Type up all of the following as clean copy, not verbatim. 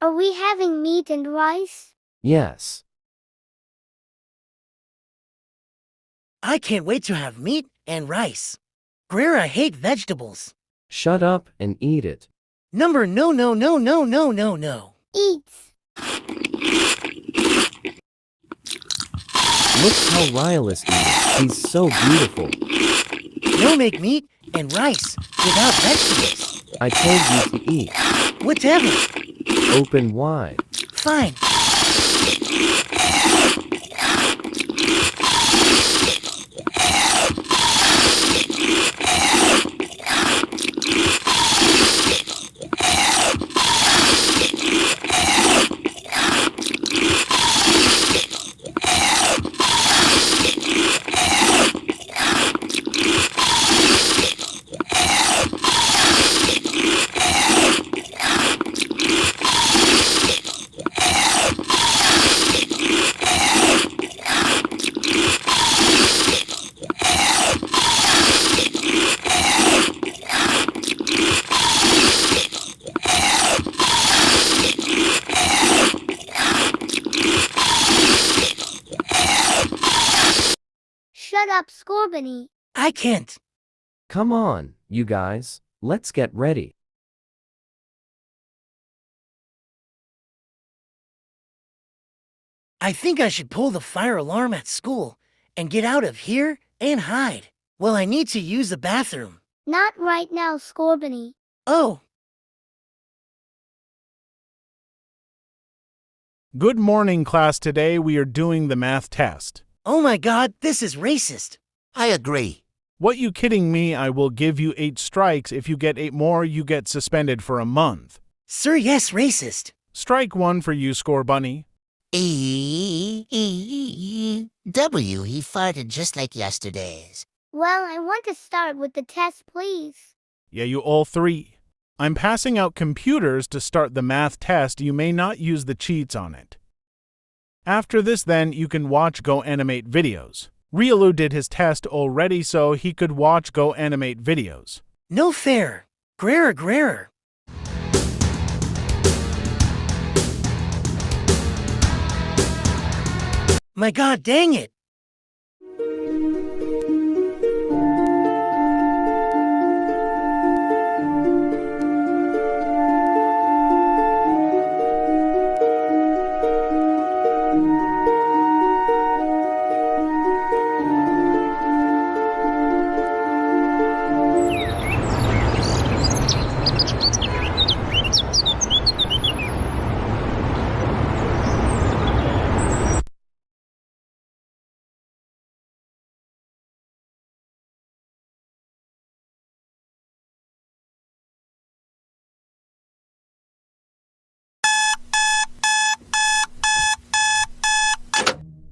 Are we having meat and rice? Yes. I can't wait to have meat and rice. Greer, I hate vegetables. Shut up and eat it. Number no no no no no no no. Eats. Look how Rylus eats. He's so beautiful. No make meat and rice without vegetables. I told you to eat. Whatever. Open wide. Fine. Shut up, scorbunny. I can't. Come on, you guys. Let's get ready. I think I should pull the fire alarm at school and get out of here and hide. Well, I need to use the bathroom. Not right now, scorbunny. Oh, Good morning, class. Today we are doing the math test. oh my God, this is racist. I agree. What you kidding me? I will give you 8 strikes. If you get 8 more, you get suspended for a month. Sir, yes, racist. Strike 1 for you, Scorbunny. W, he farted just like yesterday's. Well, I want to start with the test, please. Yeah, you all 3. I'm passing out computers to start the math test. You may not use the cheats on it. After this, then, you can watch Go Animate videos. Riolu did his test already, so he could watch Go Animate videos. No fair. Greer. My God, dang it.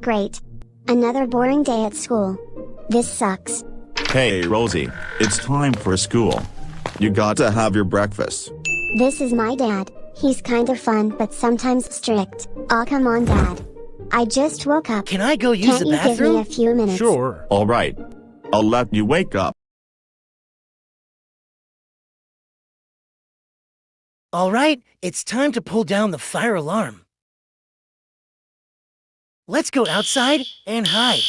Great. Another boring day at school. This sucks. Hey, Rosie, it's time for school. You got to have your breakfast. This is my dad. He's kinda fun but sometimes strict. Aw, come on, Dad. I just woke up. Can I go use Can't the you give bathroom? me a few minutes? Sure. All right. I'll let you wake up. All right, it's time to pull down the fire alarm. Let's go outside and hide.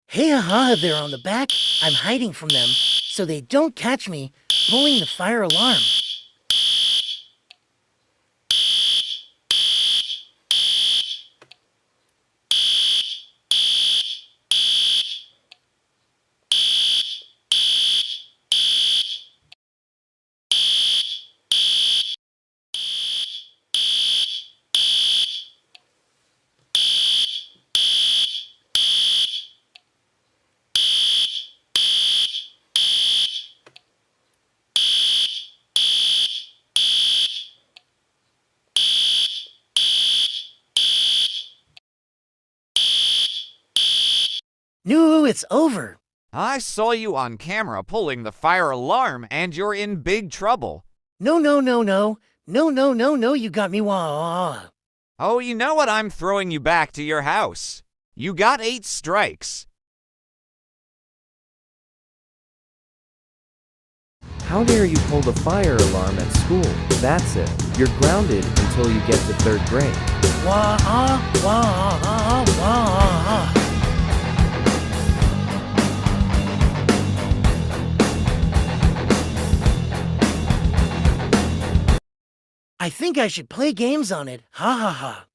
Hey, haha, they're on the back. I'm hiding from them so they don't catch me pulling the fire alarm. No, it's over. I saw you on camera pulling the fire alarm and you're in big trouble. No, no, no, no. No, no, no, no, you got me wah. Oh, you know what? I'm throwing you back to your house. You got 8 strikes. How dare you pull the fire alarm at school? That's it. You're grounded until you get to 3rd grade. Wah, wah, wah. I think I should play games on it. Ha ha ha.